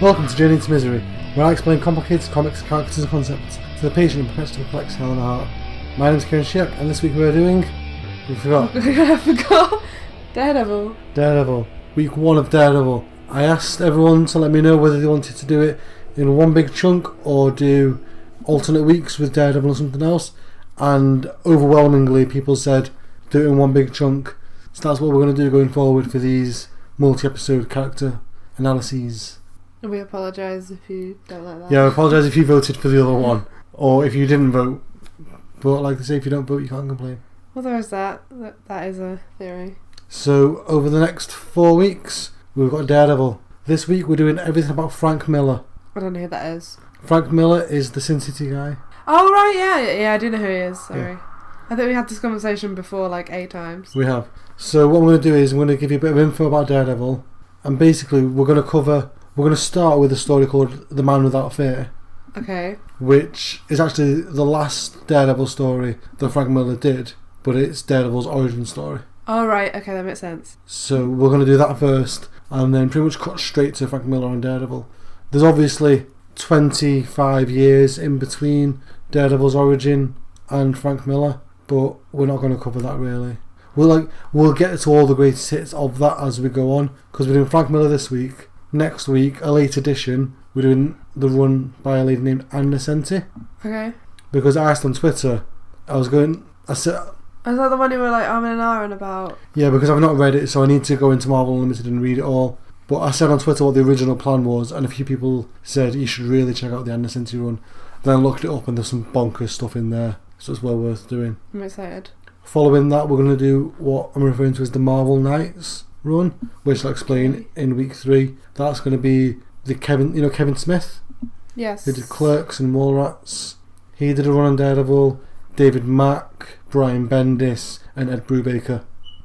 Welcome to Journey into Misery, where I explain complicated comics, characters and concepts to the patient and perpetually perplexed hell in the heart. My name is Kieran Shiak, and this week we're doing... We forgot. I forgot. Daredevil. Week 1 of Daredevil. I asked everyone to let me know whether they wanted to do it in one big chunk or do alternate weeks with Daredevil or something else, and overwhelmingly people said do it in one big chunk. So that's what we're going to do going forward for these multi-episode character analyses. And we apologise if you don't like that. Yeah, I apologise if you voted for the other one, or if you didn't vote. But like they say, if you don't vote, you can't complain. Well, there is that. That is a theory. So, over the next 4 weeks, we've got Daredevil. This week, we're doing everything about Frank Miller. I don't know who that is. Frank Miller is the Sin City guy. Oh, right, yeah, I do know who he is, sorry. Yeah. I think we had this conversation before, like 8 times. We have. So, what I'm going to do is, I'm going to give you a bit of info about Daredevil. And basically, we're going to start with a story called The Man Without Fear. Okay. Which is actually the last Daredevil story that Frank Miller did, but it's Daredevil's origin story. Oh, right, okay, that makes sense. So we're going to do that first, and then pretty much cut straight to Frank Miller and Daredevil. There's obviously 25 years in between Daredevil's origin and Frank Miller, but we're not going to cover that really. We'll get to all the greatest hits of that as we go on, because we're doing Frank Miller this week. Next week, a late edition, we're doing the run by a lady named Anna Senti. Okay. Because I asked on Twitter, I said... Is that the one you were like arming and ahhing about? Yeah, because I've not read it, so I need to go into Marvel Unlimited and read it all. But I said on Twitter what the original plan was, and a few people said you should really check out the Anna Senti run. Then I looked it up, and there's some bonkers stuff in there, so it's well worth doing. I'm excited. Following that, we're going to do what I'm referring to as the Marvel Knights run, which I'll explain in week 3. That's going to be the Kevin Smith? Yes. Who did Clerks and Mallrats. He did a run on Daredevil. David Mack, Brian Bendis, and Ed Brubaker.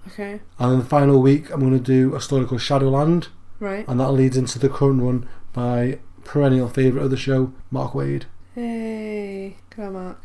Okay. And then the final week, I'm going to do a story called Shadowland. Right. And that leads into the current run by perennial favourite of the show, Mark Waid. Hey, come on, Mark.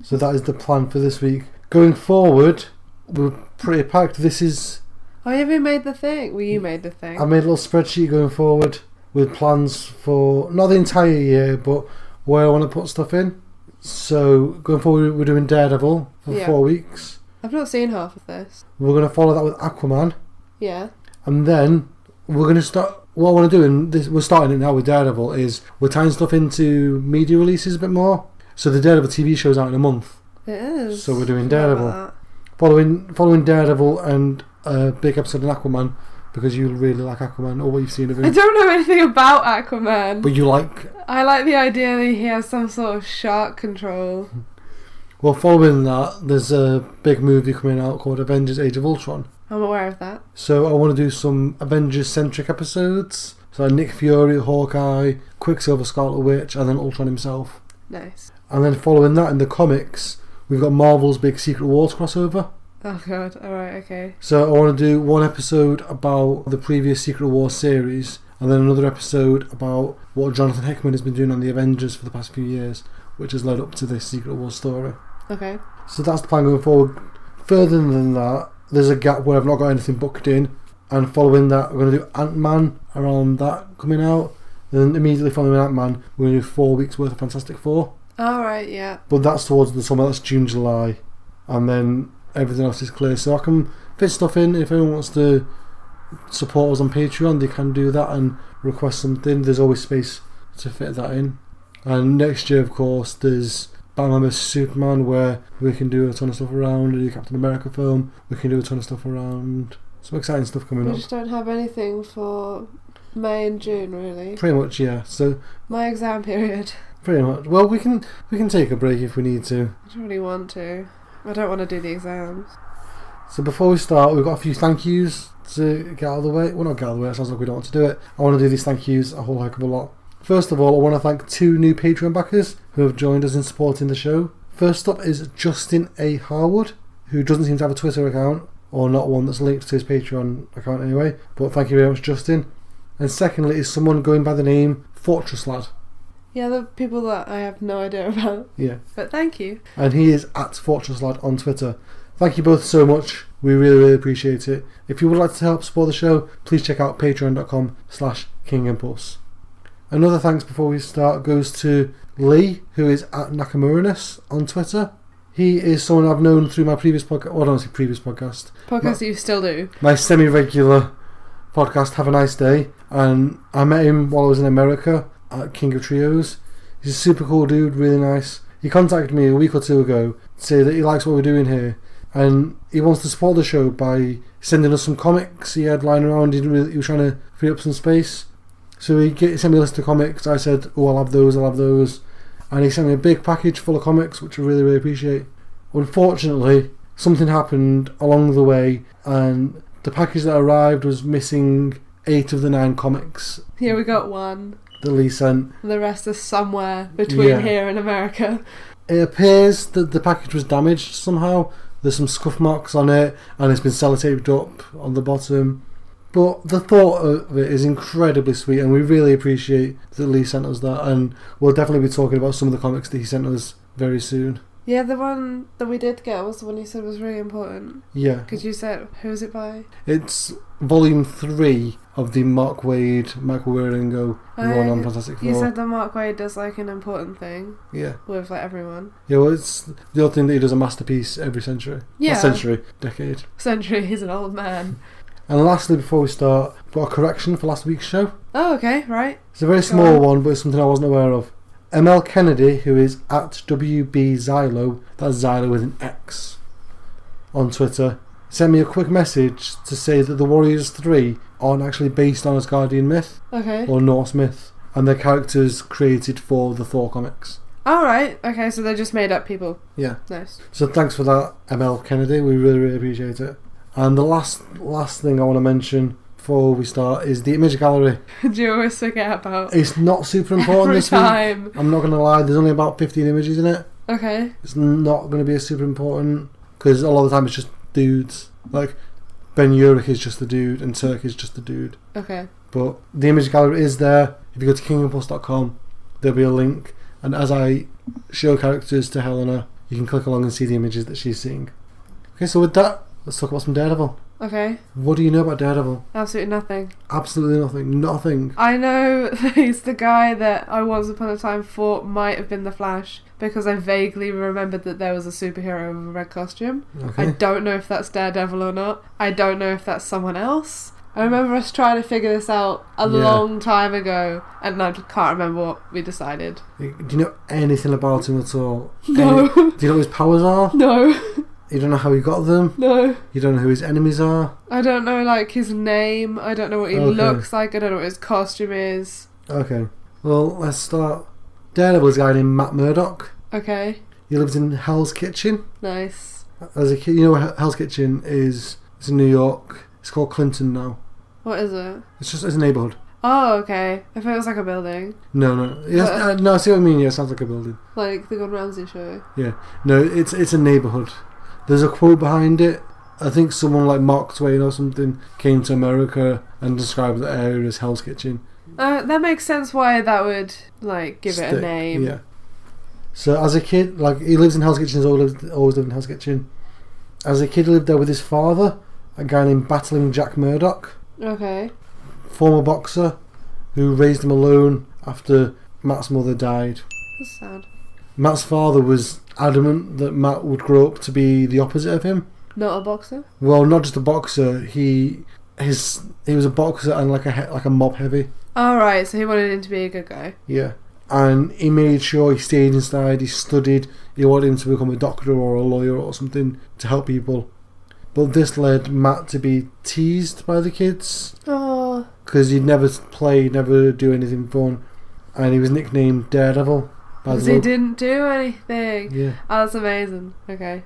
So that is the plan for this week. Going forward, we're pretty packed. This is... Oh, have you made the thing? Well, you made the thing. I made a little spreadsheet going forward with plans for, not the entire year, but where I want to put stuff in. So, going forward, we're doing Daredevil for 4 weeks. I've not seen half of this. We're going to follow that with Aquaman. Yeah. And then, we're going to start... What I want to do, and we're starting it now with Daredevil, is we're tying stuff into media releases a bit more. So, the Daredevil TV show's out in a month. It is. So, we're doing Daredevil. Following Daredevil and a big episode on Aquaman, because you really like Aquaman, or what you've seen of him. I don't know anything about Aquaman. But you like... I like the idea that he has some sort of shark control. Well, following that, there's a big movie coming out called Avengers Age of Ultron. I'm aware of that. So I want to do some Avengers-centric episodes. So Nick Fury, Hawkeye, Quicksilver, Scarlet Witch, and then Ultron himself. Nice. And then following that in the comics, we've got Marvel's big Secret Wars crossover. Oh god, alright, okay. So I want to do one episode about the previous Secret Wars series, and then another episode about what Jonathan Hickman has been doing on the Avengers for the past few years, which has led up to this Secret Wars story. Okay. So that's the plan going forward. Further than that, there's a gap where I've not got anything booked in, and following that, we're going to do Ant-Man around that coming out. Then immediately following Ant-Man, we're going to do 4 weeks worth of Fantastic Four. Alright, yeah. But that's towards the summer, that's June, July, and then everything else is clear. So I can fit stuff in. If anyone wants to support us on Patreon, they can do that and request something. There's always space to fit that in. And next year, of course, there's Batman vs Superman, where we can do a ton of stuff around. The Captain America film, we can do a ton of stuff around. Some exciting stuff coming up. We just don't have anything for May and June, really. Pretty much, yeah. So my exam period. Pretty much. Well, we can take a break if we need to. I don't really want to. I don't want to do the exams. So before we start, we've got a few thank yous to get out of the way. Well, not get out of the way, it sounds like we don't want to do it. I want to do these thank yous a whole heck of a lot. First of all, I want to thank 2 new Patreon backers who have joined us in supporting the show. First up is Justin A. Harwood, who doesn't seem to have a Twitter account, or not one that's linked to his Patreon account anyway, but thank you very much, Justin. And secondly is someone going by the name Fortress Lad. Yeah, the people that I have no idea about. Yeah. But thank you. And he is at Fortress Lad on Twitter. Thank you both so much. We really, really appreciate it. If you would like to help support the show, please check out patreon.com/kingimpulse. Another thanks before we start goes to Lee, who is at Nakamuranis on Twitter. He is someone I've known through my previous podcast. Well, I don't say previous podcast. Podcast that you still do. My semi-regular podcast, Have a Nice Day. And I met him while I was in America at King of Trios. He's a super cool dude, really nice. He contacted me a week or two ago to say that he likes what we're doing here. And he wants to support the show by sending us some comics he had lying around. He was trying to free up some space. So he sent me a list of comics. I said, oh, I'll have those. And he sent me a big package full of comics, which I really, really appreciate. Unfortunately, something happened along the way, and the package that arrived was missing 8 of the 9 comics. Here we got one. That Lee sent. The rest is somewhere between here and America. It appears that the package was damaged somehow. There's some scuff marks on it, and it's been sellotaped up on the bottom. But the thought of it is incredibly sweet, and we really appreciate that Lee sent us that, and we'll definitely be talking about some of the comics that he sent us very soon. Yeah, the one that we did get was the one you said was really important. Yeah. Because you said, who's it by? It's volume 3 of the Mark Waid, Michael Wieringo run on Fantastic Four. You said that Mark Waid does like an important thing. Yeah. With like everyone. Yeah, well, it's the other thing that he does a masterpiece every century. Yeah. Not century, decade. Century, he's an old man. And lastly, before we start, I've got a correction for last week's show. Oh, okay, right. It's a very small one, but it's something I wasn't aware of. ML Kennedy, who is at WB Xylo, that's Xylo with an X, on Twitter, sent me a quick message to say that the Warriors 3 aren't actually based on Asgardian myth, or Norse myth, and they're characters created for the Thor comics. Alright, okay, so they're just made up people. Yeah. Nice. So thanks for that, ML Kennedy, we really, really appreciate it. And the last thing I want to mention before we start is the image gallery. Do you always forget about? It's not super important every this time. week. I'm not going to lie, there's only about 15 images in it. Okay. It's not going to be as super important because a lot of the time it's just dudes. Like Ben Urich is just a dude and Turk is just a dude. Okay. But the image gallery is there. If you go to kingdomplus.com, there'll be a link. And as I show characters to Helena, you can click along and see the images that she's seeing. Okay, so with that, let's talk about some Daredevil. Okay. What do you know about Daredevil? Absolutely nothing. Absolutely nothing. Nothing. I know he's the guy that I once upon a time thought might have been the Flash because I vaguely remembered that there was a superhero with a red costume. Okay. I don't know if that's Daredevil or not. I don't know if that's someone else. I remember us trying to figure this out a long time ago, and I just can't remember what we decided. Do you know anything about him at all? No. Do you know what his powers are? No. You don't know how he got them? No. You don't know who his enemies are? I don't know, like, his name. I don't know what he looks like. I don't know what his costume is. Okay. Well, let's start. Daredevil is a guy named Matt Murdock. Okay. He lives in Hell's Kitchen. Nice. As a kid, you know what Hell's Kitchen is? It's in New York. It's called Clinton now. What is it? It's a neighbourhood. Oh, okay. I thought it was like a building. No. Yes, no, I see what I mean. Yeah, it sounds like a building. Like the Gordon Ramsay show. Yeah. No, it's a neighbourhood. There's a quote behind it. I think someone like Mark Twain or something came to America and described the area as Hell's Kitchen. That makes sense why that would, like, give it a name. Yeah. So as a kid, like, he lives in Hell's Kitchen, he's always lived in Hell's Kitchen. As a kid, he lived there with his father, a guy named Battling Jack Murdoch. Okay. Former boxer who raised him alone after Matt's mother died. That's sad. Matt's father was adamant that Matt would grow up to be the opposite of him. Not a boxer? Well, not just a boxer. He was a boxer and like a mob heavy. Alright, so he wanted him to be a good guy. Yeah. And he made sure he stayed inside, he studied, he wanted him to become a doctor or a lawyer or something to help people. But this led Matt to be teased by the kids. Oh. Because he'd never play, never do anything fun. And he was nicknamed Daredevil. Because he didn't do anything. Yeah. Oh, that's amazing. Okay.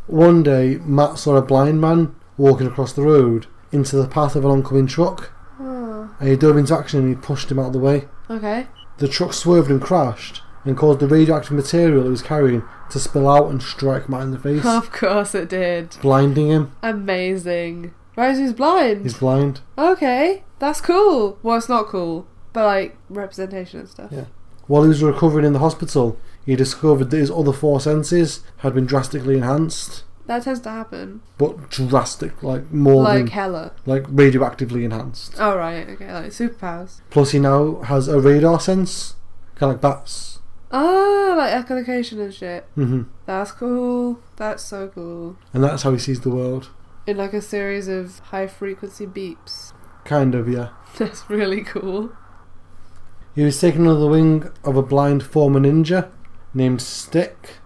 One day, Matt saw a blind man walking across the road into the path of an oncoming truck. Oh. And he dove into action and he pushed him out of the way. Okay. The truck swerved and crashed and caused the radioactive material it was carrying to spill out and strike Matt in the face. Of course it did. Blinding him. Amazing. Right, so he's blind? He's blind. Okay. That's cool. Well, it's not cool. But, like, representation and stuff. Yeah. While he was recovering in the hospital, he discovered that his other 4 senses had been drastically enhanced. That tends to happen. But drastic, like more Like than... hella. Like radioactively enhanced. Oh, right, okay, like superpowers. Plus he now has a radar sense, kind of like bats. Oh, like echolocation and shit. Mm-hmm. That's cool. That's so cool. And that's how he sees the world. In like a series of high frequency beeps. Kind of, yeah. That's really cool. He was taken under the wing of a blind former ninja named Stick,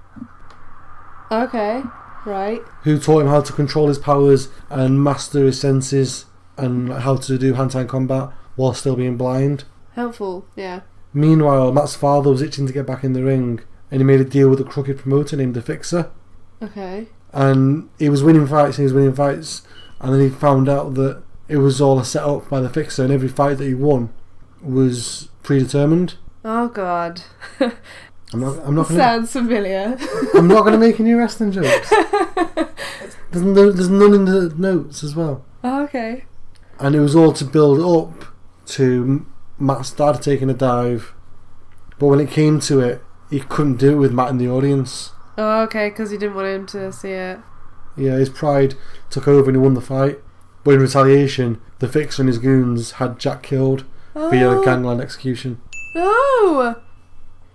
Okay, right. who taught him how to control his powers and master his senses and how to do hand-to-hand combat while still being blind. Helpful, yeah. Meanwhile, Matt's father was itching to get back in the ring, and he made a deal with a crooked promoter named The Fixer. Okay. And he was winning fights, and and then he found out that it was all a set-up by The Fixer, and every fight that he won was predetermined. Oh god. I'm not gonna... Sounds familiar. I'm not gonna make any wrestling jokes. There's none in the notes as well. Oh, okay. And it was all to build up to Matt started taking a dive, but when it came to it, he couldn't do it with Matt in the audience. Oh, okay, because he didn't want him to see it. Yeah, his pride took over and he won the fight. But in retaliation, The Fixer and his goons had Jack killed via gangland execution. No!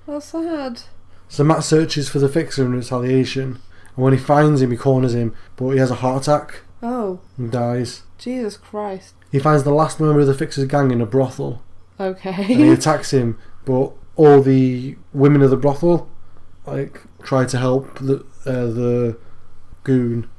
That's sad. So Matt searches for The Fixer in retaliation, and when he finds him, he corners him, but he has a heart attack Oh. and dies. Jesus Christ. He finds the last member of The Fixer's gang in a brothel, and he Okay. attacks him, but all the women of the brothel try to help the goon,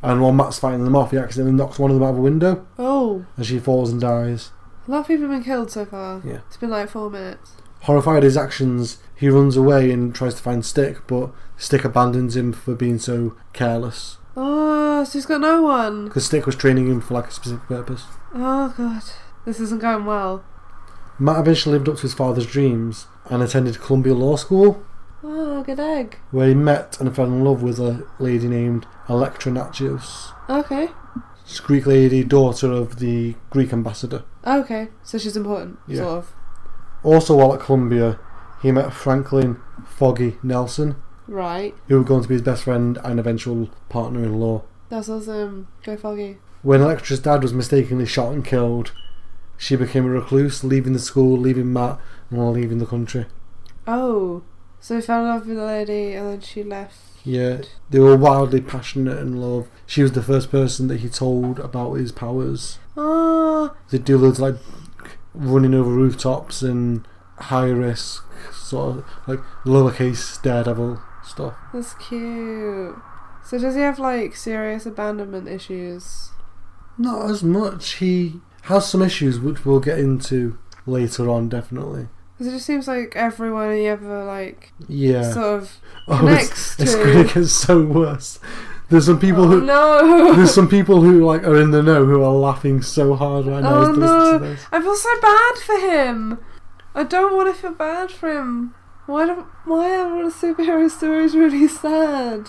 and while Matt's fighting them off, he accidentally knocks one of them out of a window, Oh. and she falls and dies. A lot of people have been killed so far. Yeah. It's been like 4 minutes. Horrified at his actions, he runs away and tries to find Stick, but Stick abandons him for being so careless. Oh, so he's got no one. Because Stick was training him for a specific purpose. Oh god. This isn't going well. Matt eventually lived up to his father's dreams and attended Columbia Law School, Oh, good egg. where he met and fell in love with a lady named Electra Natchios. Okay. She's a Greek lady, daughter of the Greek ambassador. Okay, so she's important, Yeah. sort of. Also while at Columbia, he met Franklin Foggy Nelson, Right. who was going to be his best friend and eventual partner-in-law. That's awesome. Go Foggy. When Electra's dad was mistakenly shot and killed, she became a recluse, leaving the school, leaving Matt, and leaving the country. Oh. So he fell in love with the lady and then she left. Yeah, they were wildly passionate in love. She was the first person that he told about his powers. Oh. They do loads of running over rooftops and high risk, sort of lowercase Daredevil stuff. That's cute. So does he have serious abandonment issues? Not as much. He has some issues which we'll get into later on, definitely. Because it just seems like everyone he ever Yeah. sort of Oh, connects it's to. going to get so worse. There's some people who No. there's some people who are in the know who are laughing so hard right now. Oh as they no! listen to this. I feel so bad for him. I don't want to feel bad for him. Why are all the superhero stories really sad?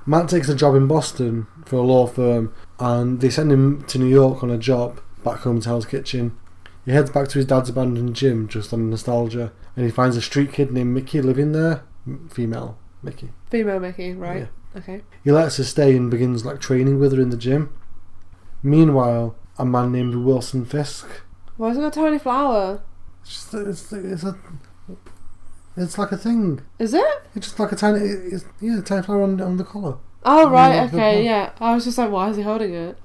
Matt takes a job in Boston for a law firm, and they send him to New York on a job back home to Hell's Kitchen. He heads back to his dad's abandoned gym just on nostalgia, and he finds a street kid named Mickey living there. Female Mickey. Female Mickey, right? Yeah. Okay. He lets her stay and begins training with her in the gym. Meanwhile, a man named Wilson Fisk. Why has it got a tiny flower? It's like a thing. Is it? It's just like a tiny tiny flower on the collar. Oh right, the okay, pot. yeah. I was just like, why is he holding it?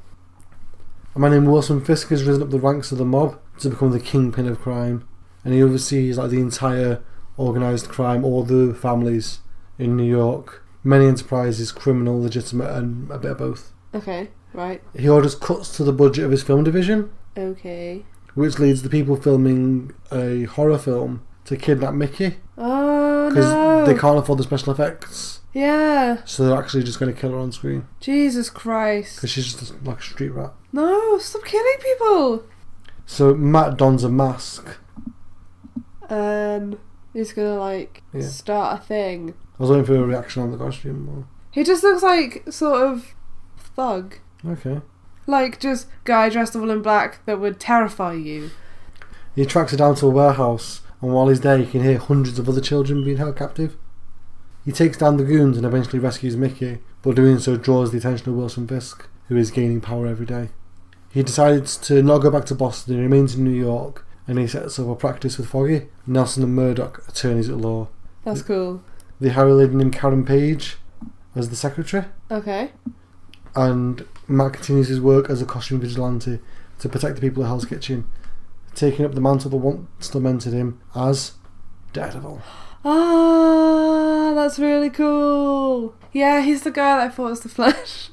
A man named Wilson Fisk has risen up the ranks of the mob to become the kingpin of crime, and he oversees the entire organised crime, all the families in New York. Many enterprises, criminal, legitimate, and a bit of both. Okay, right. He orders cuts to the budget of his film division, Okay. which leads the people filming a horror film to kidnap Mickey Oh because no! they can't afford the special effects, Yeah. so they're actually just going to kill her on screen Jesus Christ. because she's just like a street rat. No, stop killing people! So Matt dons a mask. He's gonna Yeah. start a thing. I was waiting for a reaction on the costume. He just looks like sort of thug. Okay. Just guy dressed all in black that would terrify you. He tracks her down to a warehouse, and while he's there, you can hear hundreds of other children being held captive. He takes down the goons and eventually rescues Mickey, but doing so draws the attention of Wilson Fisk, who is gaining power every day. He decides to not go back to Boston, he remains in New York, and he sets up a practice with Foggy, Nelson and Murdoch, attorneys at law. That's cool. They hire a lady named Karen Page as the secretary. Okay. And Matt continues his work as a costume vigilante to protect the people of Hell's Kitchen, taking up the mantle that once tormented him as Daredevil. Ah, that's really cool. Yeah, he's the guy that I thought was the Flash,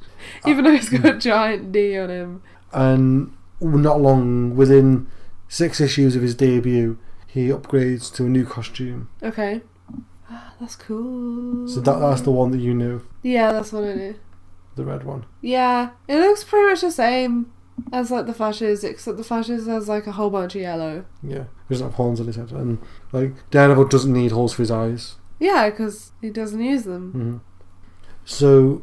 even though he's got a giant D on him. And not long, within 6 issues of his debut, he upgrades to a new costume. Okay. That's cool. So that's the one that you knew. Yeah, that's what I knew. The red one. Yeah, it looks pretty much the same as like the Flash's, except the Flash's has like a whole bunch of yellow. Yeah, he doesn't have horns on his head, and like Daredevil doesn't need holes for his eyes. Yeah, because he doesn't use them. Mm-hmm. So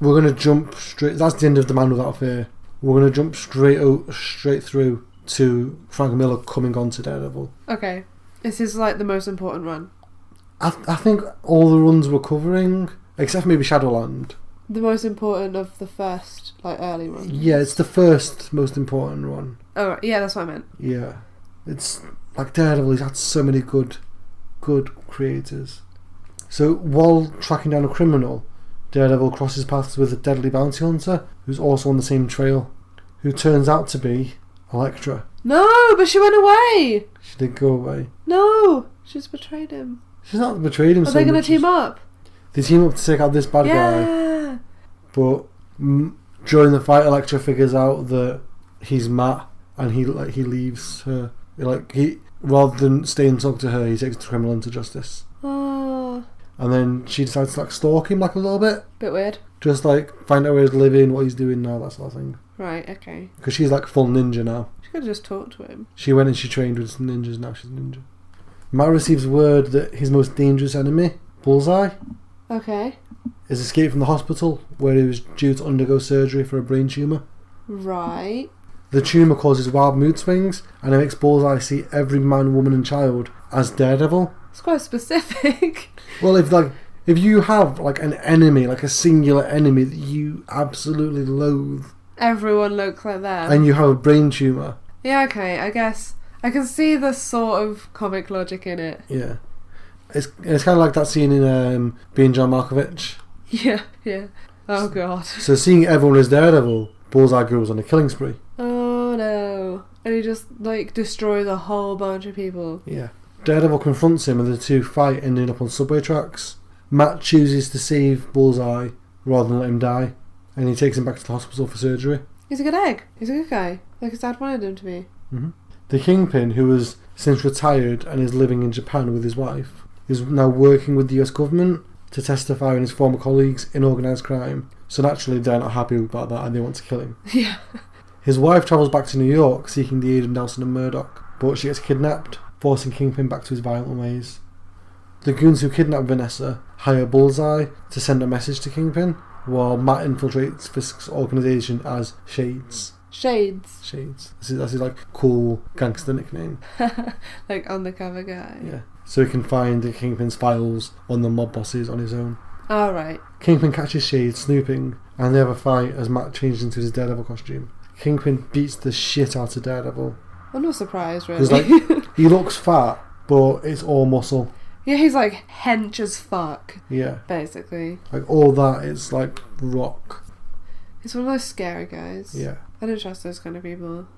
we're gonna jump straight. That's the end of The Man Without Fear. We're gonna jump straight through to Frank Miller coming on to Daredevil. Okay, this is like the most important run. I think all the runs we're covering, except for maybe Shadowland. The most important of the first, like, early run. Yeah, it's the first most important one. Oh, right. Yeah, that's what I meant. Yeah. It's like Daredevil, he's had so many good creators. So while tracking down a criminal, Daredevil crosses paths with a deadly bounty hunter who's also on the same trail, who turns out to be Elektra. No, but she went away! She did go away. No! She's betrayed him. She's not betrayed him. Are they going to team up? They team up to take out this bad guy. But during the fight, Elektra figures out that he's Matt, and he leaves her. He rather than stay and talk to her, he takes the criminal into justice. Oh. And then she decides to stalk him a little bit. Bit weird. Just find out where he's living, what he's doing now, that sort of thing. Right. Okay. Because she's full ninja now. She could have just talked to him. She went and she trained with some ninjas. Now she's a ninja. Matt receives word that his most dangerous enemy, Bullseye, Okay. is escaped from the hospital where he was due to undergo surgery for a brain tumour. Right. The tumour causes wild mood swings and it makes Bullseye see every man, woman and child as Daredevil. It's quite specific. Well, if you have an enemy, a singular enemy that you absolutely loathe, Everyone looks like them. and you have a brain tumour, Yeah, okay, I guess. I can see the sort of comic logic in it. yeah. It's kind of like that scene in Being John Malkovich. Yeah, yeah. Oh god. So seeing everyone as Daredevil, Bullseye goes on a killing spree. Oh no. And he just, destroys a whole bunch of people. Yeah. Daredevil confronts him and the two fight, ending up on subway tracks. Matt chooses to save Bullseye rather than let him die, and he takes him back to the hospital for surgery. He's a good egg. He's a good guy. Like his dad wanted him to be. Mm-hmm. The Kingpin, who has since retired and is living in Japan with his wife, is now working with the US government to testify on his former colleagues in organised crime. So naturally they're not happy about that and they want to kill him. Yeah. His wife travels back to New York seeking the aid of Nelson and Murdoch, but she gets kidnapped, forcing Kingpin back to his violent ways. The goons who kidnap Vanessa hire Bullseye to send a message to Kingpin, while Matt infiltrates Fisk's organisation as Shades. Shades. That's his cool gangster nickname. Undercover guy. Yeah. So he can find the Kingpin's files on the mob bosses on his own. Alright. Kingpin catches Shades snooping, and they have a fight as Matt changes into his Daredevil costume. Kingpin beats the shit out of Daredevil. I'm not surprised, really. Because he looks fat, but it's all muscle. Yeah, he's hench as fuck. Yeah. Basically. All that is rock. He's one of those scary guys. Yeah. I don't trust those kind of people.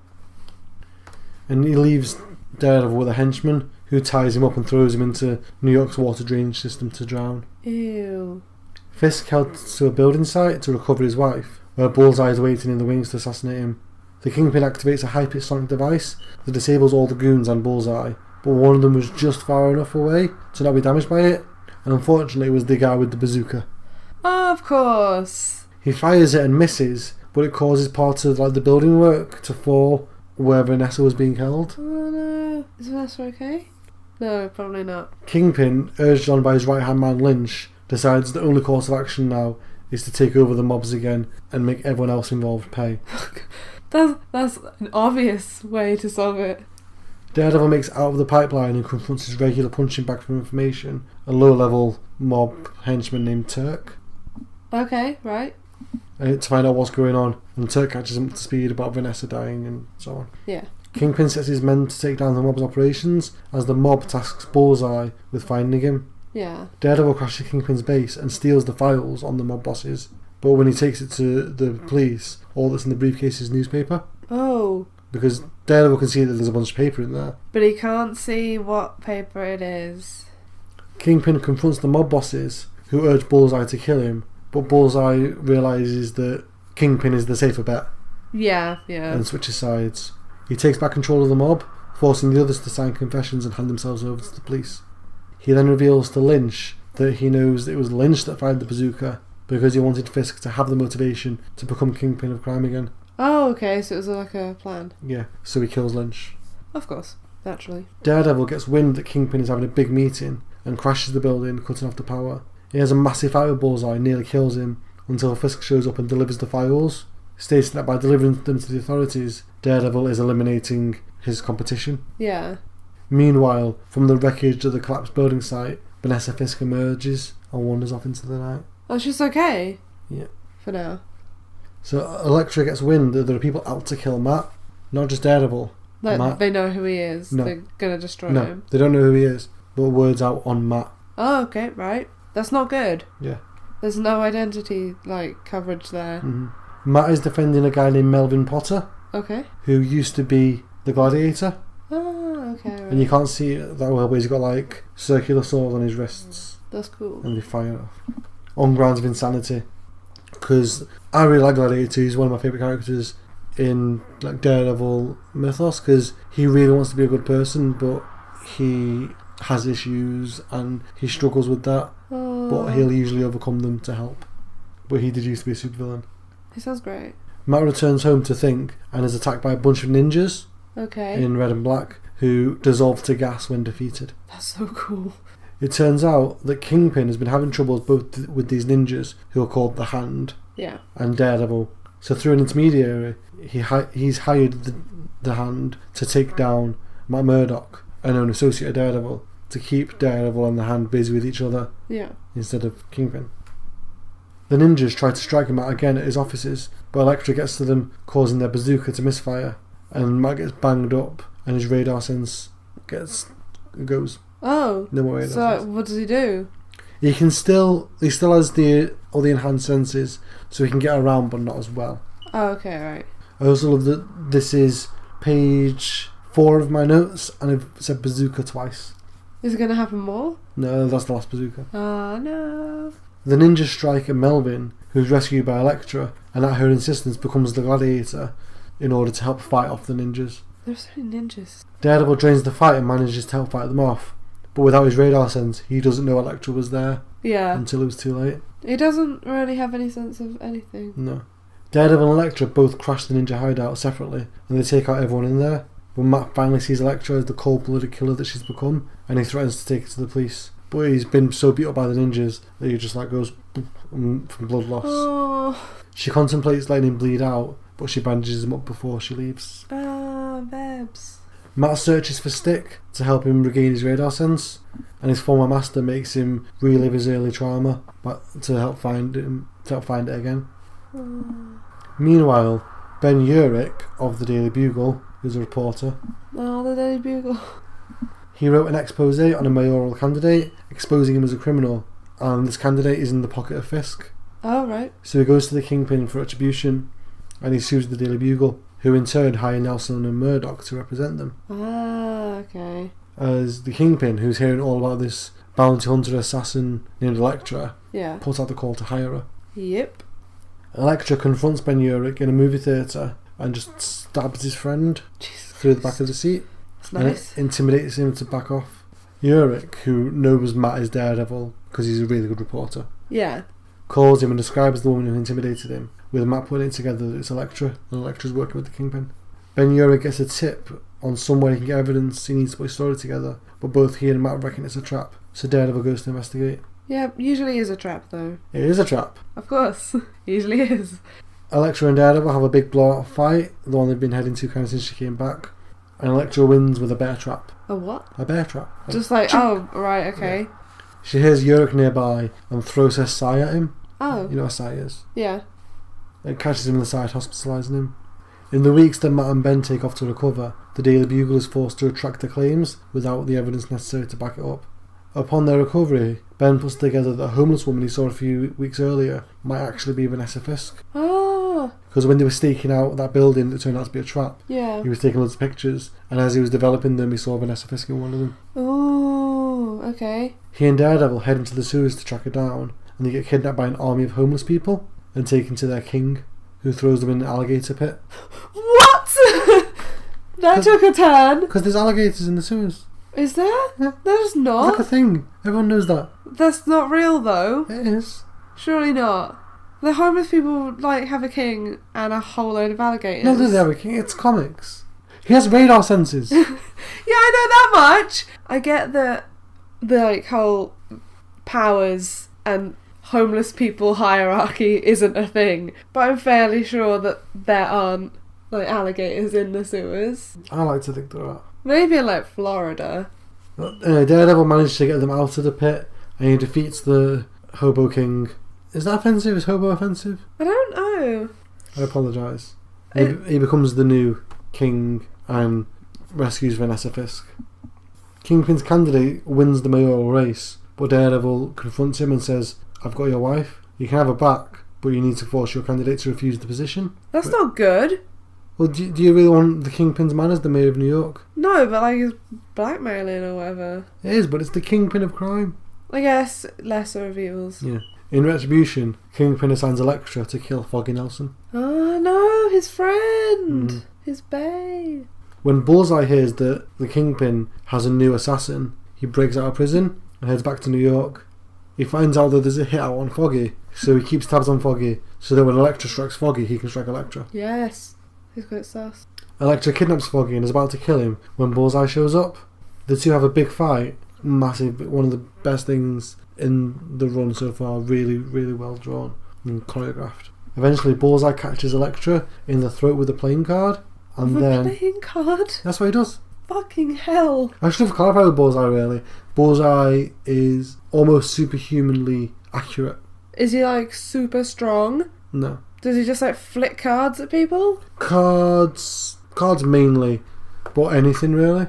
And he leaves Daredevil with a henchman who ties him up and throws him into New York's water drainage system to drown. Ew. Fisk heads to a building site to recover his wife, where Bullseye is waiting in the wings to assassinate him. The Kingpin activates a high-pitched sonic device that disables all the goons and Bullseye, but one of them was just far enough away to not be damaged by it, and unfortunately it was the guy with the bazooka. Of course. He fires it and misses, but it causes parts of the building work to fall where Vanessa was being held. Oh no. Is Vanessa okay? No, probably not. Kingpin, urged on by his right-hand man Lynch, decides the only course of action now is to take over the mobs again and make everyone else involved pay. That's an obvious way to solve it. Daredevil makes it out of the pipeline and confronts his regular punching bag for information, a low-level mob henchman named Turk. Okay, right. To find out what's going on, and Turk catches him up to speed about Vanessa dying and so on. Yeah. Kingpin sets his men to take down the mob's operations, as the mob tasks Bullseye with finding him. Yeah. Daredevil crashes Kingpin's base and steals the files on the mob bosses, but when he takes it to the police, all that's in the briefcase is newspaper. Oh. Because Daredevil can see that there's a bunch of paper in there. But he can't see what paper it is. Kingpin confronts the mob bosses, who urge Bullseye to kill him, but Bullseye realises that Kingpin is the safer bet. Yeah. And switches sides. He takes back control of the mob, forcing the others to sign confessions and hand themselves over to the police. He then reveals to Lynch that he knows it was Lynch that fired the bazooka because he wanted Fisk to have the motivation to become Kingpin of crime again. Oh, okay, so it was like a plan. Yeah, so he kills Lynch. Of course, naturally. Daredevil gets wind that Kingpin is having a big meeting and crashes the building, cutting off the power. He has a massive fight with Bullseye and nearly kills him until Fisk shows up and delivers the files, stating that by delivering them to the authorities, Daredevil is eliminating his competition. Yeah. Meanwhile, from the wreckage of the collapsed building site, Vanessa Fisk emerges and wanders off into the night. Oh, she's okay? Yeah. For now. So Elektra gets wind that there are people out to kill Matt, not just Daredevil. Like, Matt. they know who he is. No. They're gonna destroy No, him. they don't know who he is, but word's out on Matt. Oh, okay, right. That's not good. Yeah. There's no identity, coverage there. Mm-hmm. Matt is defending a guy named Melvin Potter, Okay. who used to be the Gladiator. Oh, okay, right. And you can't see it that well, but he's got circular swords on his wrists. That's cool. And they fire off. On grounds of insanity. Because I really like Gladiator, he's one of my favourite characters in Daredevil mythos, because he really wants to be a good person, but he has issues and he struggles with that. Oh. But he'll usually overcome them to help. But he did used to be a supervillain. He sounds great. Matt returns home to think and is attacked by a bunch of ninjas Okay. in red and black who dissolve to gas when defeated. That's so cool. It turns out that Kingpin has been having troubles both with these ninjas, who are called the Hand, Yeah. and Daredevil. So through an intermediary, he's hired the Hand to take down Matt Murdock, a known associate of Daredevil, to keep Daredevil and the Hand busy with each other Yeah. instead of Kingpin. The ninjas try to strike him out again at his offices, but Elektra gets to them, causing their bazooka to misfire, and Matt gets banged up, and his radar sense goes. Oh. No more radar So sense. what does he do? He still has all the enhanced senses, so he can get around, but not as well. Oh, okay, right. I also love that this is page 4 of my notes, and I've said bazooka twice. Is it gonna happen more? No, that's the last bazooka. Oh no. The ninjas strike at Melvin, who's rescued by Elektra, and at her insistence becomes the Gladiator in order to help fight off the ninjas. There's so many ninjas. Daredevil joins the fight and manages to help fight them off, but without his radar sense, he doesn't know Elektra was there Yeah. until it was too late. He doesn't really have any sense of anything. No. Daredevil and Elektra both crash the ninja hideout separately, and they take out everyone in there. But Matt finally sees Elektra as the cold-blooded killer that she's become, and he threatens to take her to the police. But he's been so beat up by the ninjas that he just goes from blood loss. Oh. She contemplates letting him bleed out, but she bandages him up before she leaves. Ah, Babs. Matt searches for Stick to help him regain his radar sense, and his former master makes him relive his early trauma, but to help find it again. Meanwhile, Ben Urich of the Daily Bugle, who's a reporter, Oh, the Daily Bugle. he wrote an expose on a mayoral candidate, exposing him as a criminal, and this candidate is in the pocket of Fisk. Oh, right. So he goes to the Kingpin for retribution, and he sues the Daily Bugle, who in turn hire Nelson and Murdoch to represent them. Ah, okay. As the Kingpin, who's hearing all about this bounty hunter assassin named Elektra, Yeah. puts out the call to hire her. Yep. Elektra confronts Ben Urich in a movie theatre and just stabs his friend Jesus through the back of the seat. That's And nice. it intimidates him to back off. Urich, who knows Matt is Daredevil because he's a really good reporter, Yeah. calls him and describes the woman who intimidated him, with Matt putting it together that it's Elektra, and Elektra's working with the Kingpin. Ben Urich gets a tip on somewhere he can get evidence he needs to put his story together, but both he and Matt reckon it's a trap, so Daredevil goes to investigate. Yeah, usually is a trap, though. It is a trap. Of course. Usually is. Elektra and Daredevil have a big blow-out fight, the one they've been heading to kind of since she came back, and Elektra wins with a bear trap. A what? A bear trap. Just like, oh, right, okay. Yeah. She hears Yurik nearby and throws her sai at him. Oh. You know what a sai is? Yeah. It catches him in the side, hospitalising him. In the weeks that Matt and Ben take off to recover, the Daily Bugle is forced to retract the claims without the evidence necessary to back it up. Upon their recovery, Ben puts together that a homeless woman he saw a few weeks earlier might actually be Vanessa Fisk. Oh. Because when they were staking out that building, it turned out to be a trap. Yeah. He was taking loads of pictures, and as he was developing them, he saw Vanessa Fisk in one of them. Oh, okay. He and Daredevil head into the sewers to track her down, and they get kidnapped by an army of homeless people and taken to their king, who throws them in an alligator pit. What? That took a turn. Because there's alligators in the sewers. Is there? Yeah. There's not. It's like a thing. Everyone knows that. That's not real though. It is. Surely not. The homeless people like have a king and a whole load of alligators. No, they have a king. It's comics. He has radar sensors. Yeah, I know that much. I get that the like whole powers and homeless people hierarchy isn't a thing, but I'm fairly sure that there aren't like alligators in the sewers. I like to think there are. Maybe in like Florida. Daredevil manages to get them out of the pit, and he defeats the Hobo King. Is that offensive? Is Hobo offensive? I don't know. I apologise. He becomes the new king and rescues Vanessa Fisk. Kingpin's candidate wins the mayoral race, but Daredevil confronts him and says, "I've got your wife. You can have her back, but you need to force your candidate to refuse the position." That's not good. Well, do you really want the Kingpin's man as the mayor of New York? No, but like it's blackmailing or whatever. It is, but it's the Kingpin of crime. I guess lesser of evils. Yeah. In retribution, Kingpin assigns Elektra to kill Foggy Nelson. Oh no, his friend! His bae. When Bullseye hears that the Kingpin has a new assassin, he breaks out of prison and heads back to New York. He finds out that there's a hit out on Foggy, so he keeps tabs on Foggy, so that when Elektra strikes Foggy, he can strike Elektra. Yes. He's quite sus. Elektra kidnaps Foggy and is about to kill him when Bullseye shows up. The two have a big fight. Massive, one of the best things in the run so far. Really, really well drawn and choreographed. Eventually, Bullseye catches Elektra in the throat with a playing card, and then playing card? that's what he does. Fucking hell. I should have clarified with Bullseye, really. Bullseye is almost superhumanly accurate. Is he like super strong? No. Does he just like flick cards at people? Cards mainly, but anything really.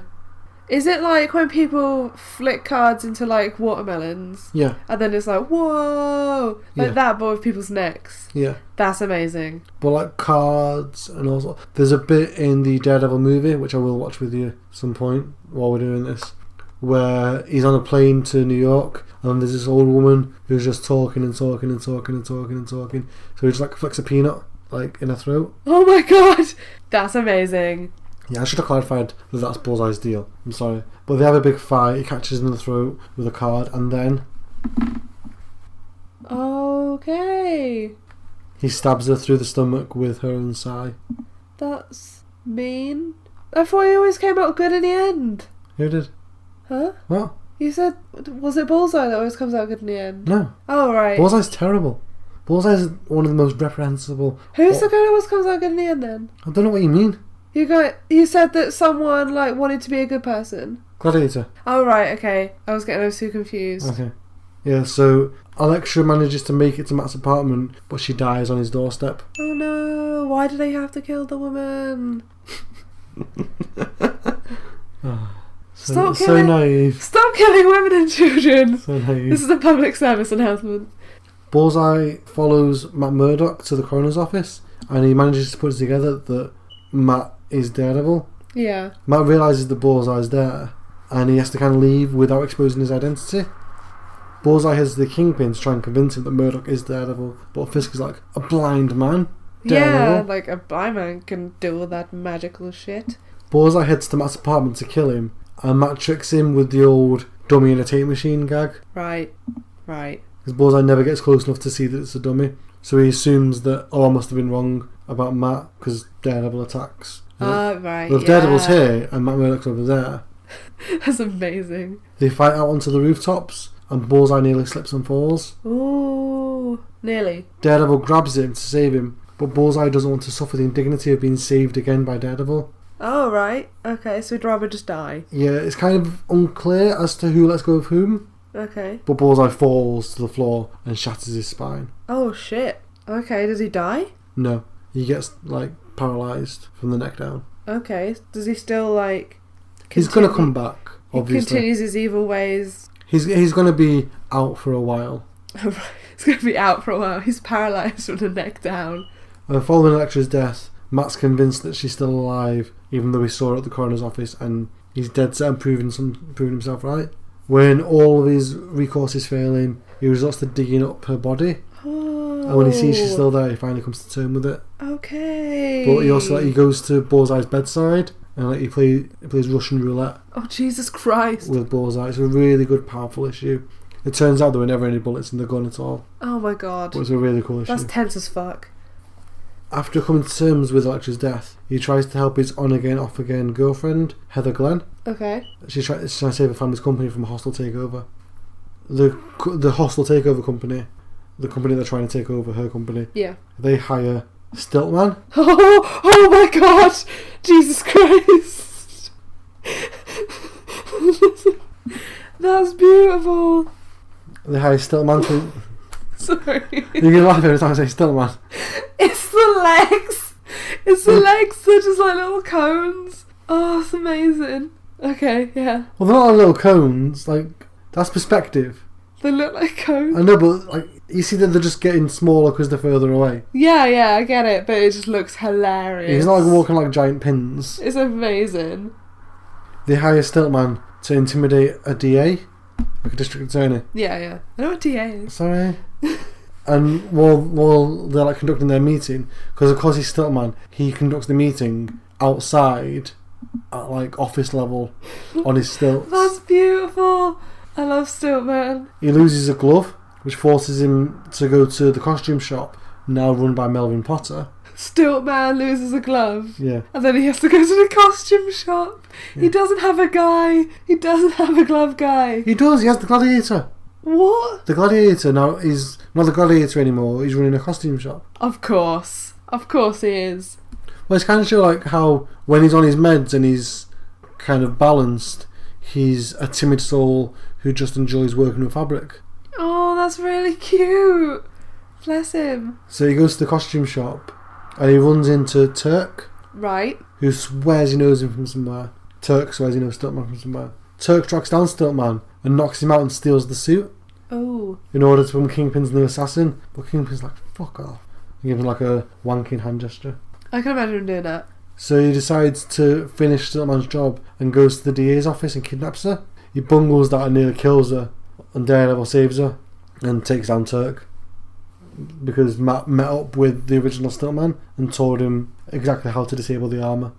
Is it like when people flick cards into like watermelons? Yeah. And then it's like, whoa! Like that, but with people's necks. Yeah. That's amazing. But like cards and also, there's a bit in the Daredevil movie, which I will watch with you at some point while we're doing this, where he's on a plane to New York and there's this old woman who's just talking and talking and talking and talking and talking. So he just like flicks a peanut like in her throat. Oh my god! That's amazing. Yeah, I should have clarified that that's Bullseye's deal. I'm sorry. But they have a big fight, he catches him in the throat with a card, and then okay. he stabs her through the stomach with her own sai. That's mean. I thought he always came out good in the end. Who did? Huh? What? You said, was it Bullseye that always comes out good in the end? No. Oh, right. Bullseye's terrible. Bullseye's one of the most reprehensible. Who's the guy that always comes out good in the end then? I don't know what you mean. You said that someone like wanted to be a good person. Gladiator. Oh right, okay. I was getting those two confused. Okay. Yeah, so Elektra manages to make it to Matt's apartment, but she dies on his doorstep. Oh no, why did they have to kill the woman? So naive. Stop killing women and children. So naive. This is a public service announcement. Bullseye follows Matt Murdock to the coroner's office, and he manages to put it together that Matt is Daredevil. Yeah. Matt realises that Bullseye's there, and he has to kind of leave without exposing his identity. Bullseye has the Kingpin to try and convince him that Murdock is Daredevil, but Fisk is like a blind man. Yeah, like a blind man can do all that magical shit. Bullseye heads to Matt's apartment to kill him, and Matt tricks him with the old dummy in a tape machine gag. Right. Because Bullseye never gets close enough to see that it's a dummy, so he assumes that, I must have been wrong about Matt, because Daredevil attacks. Right, well, if Daredevil's here, and Matt Murdock's over there. That's amazing. They fight out onto the rooftops, and Bullseye nearly slips and falls. Ooh, nearly. Daredevil grabs him to save him, but Bullseye doesn't want to suffer the indignity of being saved again by Daredevil. Oh, right. Okay, so he'd rather just die. Yeah, it's kind of unclear as to who lets go of whom, Okay. but Bullseye falls to the floor and shatters his spine. Oh, shit. Okay, does he die? No, he gets, like, paralysed from the neck down. Okay, does he still, like... He's going to come back, obviously. He continues his evil ways. He's going to be out for a while. He's going to be out for a while. He's paralysed from the neck down. Following Electra's death, Matt's convinced that she's still alive, even though he saw her at the coroner's office, and he's dead set on proving himself right. When all of his recourse is failing, he resorts to digging up her body. Oh. And when he sees she's still there, he finally comes to terms with it. Okay. But he also he goes to Bullseye's bedside and he plays Russian roulette. Oh, Jesus Christ. With Bullseye. It's a really good, powerful issue. It turns out there were never any bullets in the gun at all. Oh my god. But it's a really cool issue. That's tense as fuck. After coming to terms with Electra's death, he tries to help his on-again, off-again girlfriend, Heather Glenn. Okay. She's trying to save her family's company from a hostile takeover. The hostile takeover company, the company they're trying to take over, her company, Yeah. they hire Stiltman. Oh my god! Jesus Christ! That's beautiful. They hire Stiltman to... Sorry. You can laugh every time I say Stiltman. It's the legs! It's the legs, they're just like little cones. Oh, it's amazing. Okay, yeah. Well, they're not like little cones, like, that's perspective. They look like cones. I know, but, like, you see that they're just getting smaller because they're further away. Yeah, I get it, but it just looks hilarious. It's not like walking like giant pins. It's amazing. They hire Stiltman to intimidate a DA, like a district attorney. Yeah. I know what DA is. Sorry. And while they're like conducting their meeting, because of course he's Stiltman, he conducts the meeting outside at like office level on his stilts. That's beautiful. I love Stiltman. He loses a glove, which forces him to go to the costume shop, now run by Melvin Potter. Stiltman loses a glove. Yeah. And then he has to go to the costume shop. Yeah. He doesn't have a guy. He doesn't have a glove guy. He does, he has the Gladiator. What? The Gladiator now is not the Gladiator anymore, he's running a costume shop. Of course. Of course he is. Well, it's kind of show like how when he's on his meds and he's kind of balanced, he's a timid soul who just enjoys working with fabric. Oh, that's really cute. Bless him. So he goes to the costume shop and he runs into Turk, Right. who swears he knows him from somewhere. Turk swears he knows Stiltman from somewhere. Turk tracks down Stiltman and knocks him out and steals the suit Oh. in order to become Kingpin's new assassin. But Kingpin's like, fuck off. He gives him like a wanking hand gesture. I can imagine him doing that. So he decides to finish Stiltman's job and goes to the DA's office and kidnaps her. He bungles that and nearly kills her, and Daredevil saves her and takes down Turk. Because Matt met up with the original Stiltman and told him exactly how to disable the armour.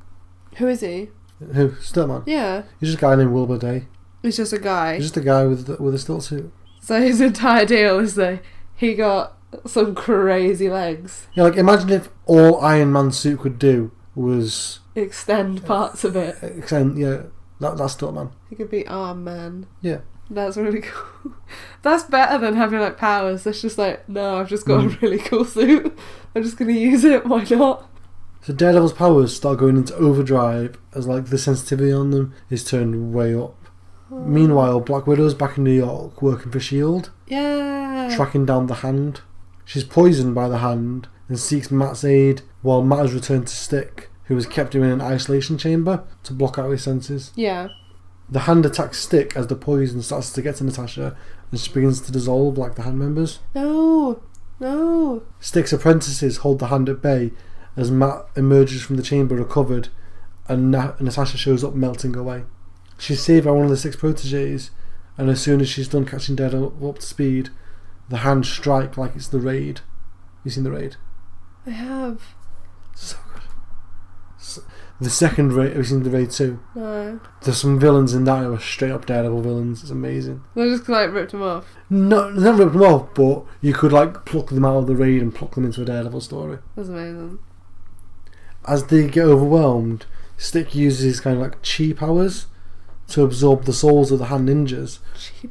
Who is he? Who? Stiltman? Yeah. He's just a guy named Wilbur Day. He's just a guy. He's just a guy with a stilt suit. So his entire deal is that he got some crazy legs. Yeah, like imagine if all Iron Man's suit could do was Extend parts of it. extend. Yeah, that's Stiltman. He could be Arm Man. Yeah. That's really cool. That's better than having like powers. That's just like, no, I've just got a really cool suit. I'm just gonna use it. Why not? So Daredevil's powers start going into overdrive as like the sensitivity on them is turned way up. Meanwhile, Black Widow's back in New York working for S.H.I.E.L.D., Yeah. tracking down the Hand. She's poisoned by the Hand and seeks Matt's aid while Matt has returned to Stick, who has kept him in an isolation chamber to block out his senses. Yeah. The Hand attacks Stick as the poison starts to get to Natasha and she begins to dissolve like the Hand members. No. Stick's apprentices hold the Hand at bay as Matt emerges from the chamber recovered and Natasha shows up melting away. She's saved by one of the Stick's proteges, and as soon as she's done catching Daredevil up to speed, the Hand strike like it's the Raid. You seen the Raid? I have. So good. The second Raid, have you seen the Raid 2? No. There's some villains in that who are straight up Daredevil villains. It's amazing. They just like ripped him off. No, they haven't ripped them off, but you could like pluck them out of the Raid and pluck them into a Daredevil story. That's amazing. As they get overwhelmed, Stick uses his kind of like chi powers to absorb the souls of the Hand ninjas,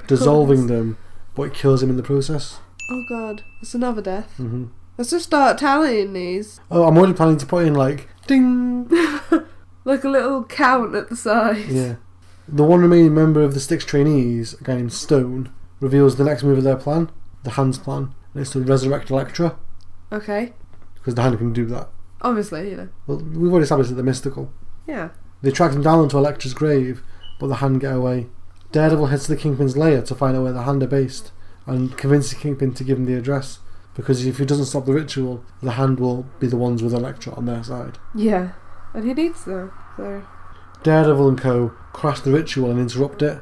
dissolving them, but it kills him in the process. Oh god, it's another death. Mm-hmm. Let's just start tallying these. Oh, I'm already planning to put in like ding. Like a little count at the side. Yeah. The one remaining member of the Styx trainees, a guy named Stone, reveals the next move of their plan, the Hand's plan, and it's to resurrect Elektra, Okay. because the Hand can do that. Obviously, you know. Well, we've already established that they're mystical. Yeah. They track him down onto Elektra's grave, but the Hand get away. Daredevil heads to the Kingpin's lair to find out where the Hand are based, and convinces Kingpin to give him the address, because if he doesn't stop the ritual, the Hand will be the ones with Elektra on their side. Yeah. And he needs them, so... Daredevil and co. crash the ritual and interrupt it.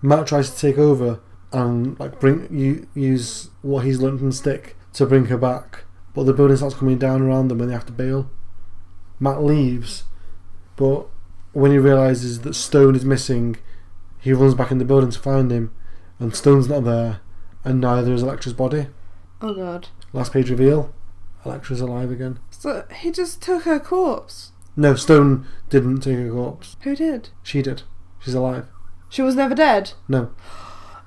Matt tries to take over and use what he's learned from Stick to bring her back, but the building starts coming down around them and they have to bail. Matt leaves, but when he realises that Stone is missing, he runs back in the building to find him, and Stone's not there, and neither is Elektra's body. Oh god. Last page reveal, Elektra's alive again. So he just took her corpse? No, Stone didn't take her corpse. Who did? She did. She's alive. She was never dead? No.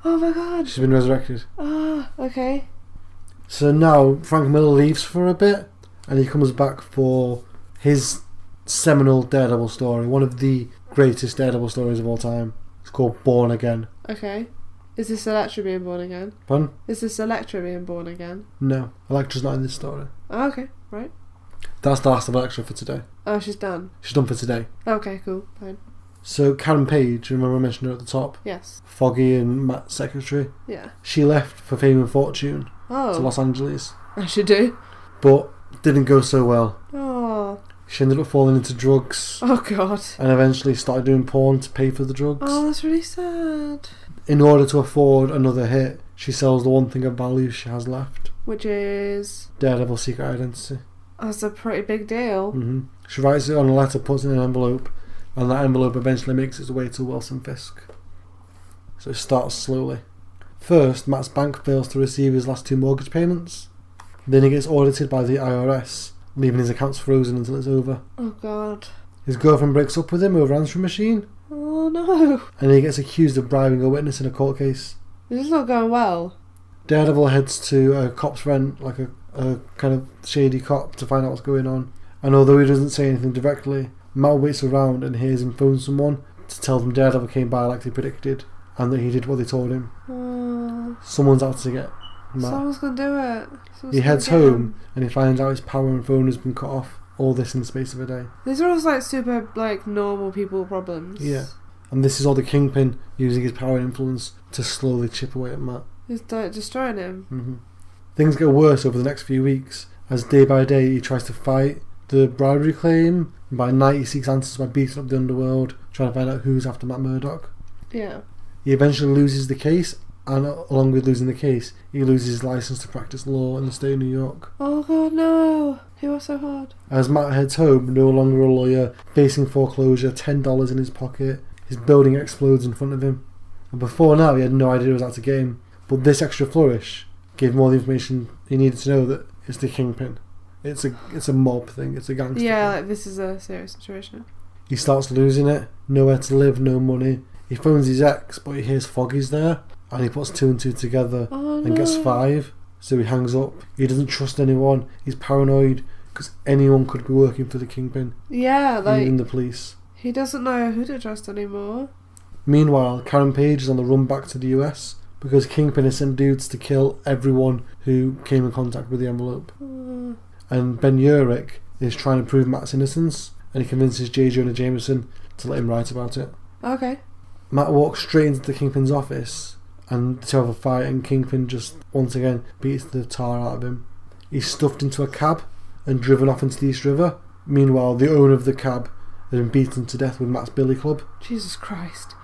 Oh my god. She's been resurrected. Ah, okay. So now Frank Miller leaves for a bit, and he comes back for his seminal Daredevil story, one of the greatest Daredevil stories of all time. It's called Born Again. Okay. Is this Elektra being born again? Pardon? Is this Elektra being born again? No, Elektra's not in this story. Oh, okay, right. That's the last of Elektra for today. Oh, she's done. She's done for today. Okay, cool, fine. So Karen Page, remember I mentioned her at the top? Yes. Foggy and Matt's secretary. Yeah. She left for fame and fortune to Oh. Los Angeles, I should do. but didn't go so well. Oh. She ended up falling into drugs Oh god. and eventually started doing porn to pay for the drugs. Oh, that's really sad. In order to afford another hit, she sells the one thing of value she has left. Which is... Daredevil's secret identity. That's a pretty big deal. She writes it on a letter, puts it in an envelope, and that envelope eventually makes its way to Wilson Fisk. So it starts slowly. First, Matt's bank fails to receive his last 2 mortgage payments. Then he gets audited by the IRS, leaving his accounts frozen until it's over. Oh god. His girlfriend breaks up with him over an answering machine, Oh no. and he gets accused of bribing a witness in a court case. This is not going well. Daredevil heads to a cop's friend, like a kind of shady cop, to find out what's going on. And although he doesn't say anything directly, Matt waits around and hears him phone someone to tell them Daredevil came by like they predicted, and that he did what they told him. Someone's out to get Matt. Someone's gonna do it. He heads home and he finds out his power and phone has been cut off. All this in the space of a day. These are all like super like normal people problems. Yeah. And this is all the Kingpin using his power and influence to slowly chip away at Matt. He's destroying him. Things get worse over the next few weeks, as day by day he tries to fight the bribery claim, and by night he seeks answers by beating up the underworld, trying to find out who's after Matt Murdock. Yeah. He eventually loses the case, and along with losing the case, he loses his license to practice law in the state of New York. Oh god, no! He was so hard. As Matt heads home, no longer a lawyer, facing foreclosure, $10 in his pocket, his building explodes in front of him. And before now, he had no idea it was out to get him. But this extra flourish gave him all the information he needed to know that it's the Kingpin. It's a mob thing, it's a gangster Yeah, thing. like this is a serious situation. He starts losing it, nowhere to live, no money. He phones his ex, but he hears Foggy's there, and he puts 2 and 2 together and gets 5. So he hangs up. He doesn't trust anyone. He's paranoid because anyone could be working for the Kingpin. Yeah, like even the police. he doesn't know who to trust anymore. Meanwhile, Karen Page is on the run back to the US because Kingpin has sent dudes to kill everyone who came in contact with the envelope. And Ben Urich is trying to prove Matt's innocence, and he convinces J. Jonah Jameson to let him write about it. Okay. Matt walks straight into the Kingpin's office, and they have a fight, and Kingpin just once again beats the tar out of him. He's stuffed into a cab and driven off into the East River. Meanwhile, the owner of the cab has been beaten to death with Matt's billy club. Jesus Christ.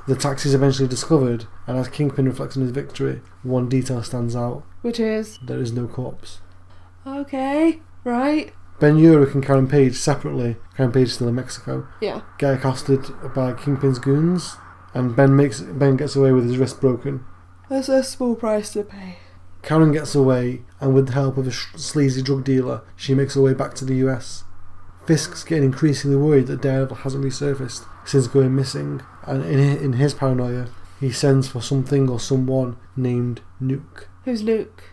The taxi is eventually discovered, and as Kingpin reflects on his victory, one detail stands out. Which is? There is no corpse. Okay, right. Ben Urich and Karen Page separately, Karen Page is still in Mexico, Yeah. get accosted by Kingpin's goons, and Ben gets away with his wrist broken. That's a small price to pay. Karen gets away, and with the help of a sleazy drug dealer, she makes her way back to the US. Fisk's getting increasingly worried that Daredevil hasn't resurfaced since going missing, and in his paranoia, he sends for something or someone named Nuke. Who's Luke?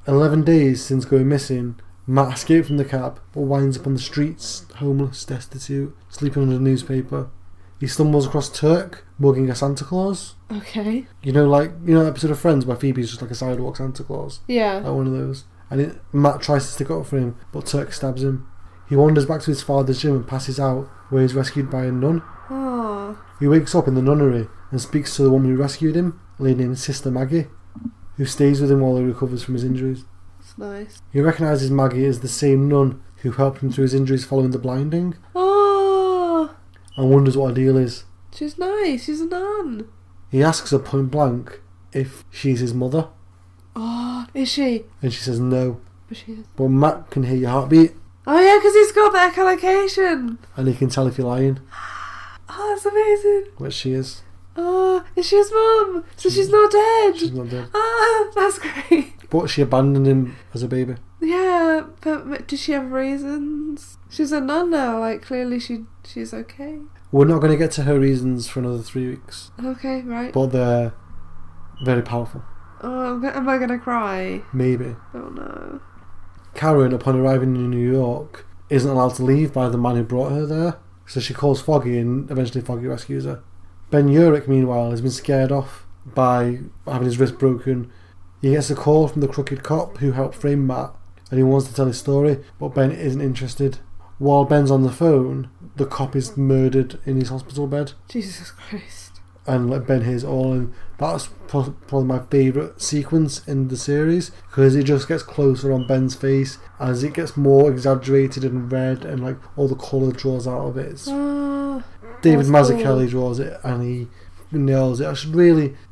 11 days since going missing, Matt escaped from the cab, but winds up on the streets, homeless, destitute, sleeping under a newspaper. He stumbles across Turk, mugging a Santa Claus. Okay. You know that episode of Friends where Phoebe's just like a sidewalk Santa Claus? Yeah. Like one of those. And Matt tries to stick up for him, but Turk stabs him. He wanders back to his father's gym and passes out, where he's rescued by a nun. Oh. He wakes up in the nunnery and speaks to the woman who rescued him, a lady named Sister Maggie, who stays with him while he recovers from his injuries. That's nice. He recognises Maggie as the same nun who helped him through his injuries following the blinding. Oh. And wonders what her deal is. She's nice. She's a nun. He asks her point blank if she's his mother, Oh, is she? and she says no. But she is. But Matt can hear your heartbeat, Oh yeah, because he's got that echolocation. and he can tell if you're lying, Oh, that's amazing. which she is. Oh, is she his mum? So she's not dead. She's not dead. Ah, that's great. But she abandoned him as a baby. Yeah, but does she have reasons? She's a nun now. Like clearly she's okay. We're not going to get to her reasons for another 3 weeks, Okay, right. but they're very powerful. Oh, am I gonna cry? Maybe. Oh no. Karen, upon arriving in New York, isn't allowed to leave by the man who brought her there, so she calls Foggy and eventually Foggy rescues her. Ben Urich, meanwhile, has been scared off by having his wrist broken. He gets a call from the crooked cop who helped frame Matt, and he wants to tell his story, but Ben isn't interested. While Ben's on the phone, the cop is murdered in his hospital bed, Jesus Christ. and like Ben hears all, and that's probably my favourite sequence in the series, because it just gets closer on Ben's face as it gets more exaggerated and red, and like all the colour draws out of it. It's David that's Mazzuchelli cool. draws it, and he nails it.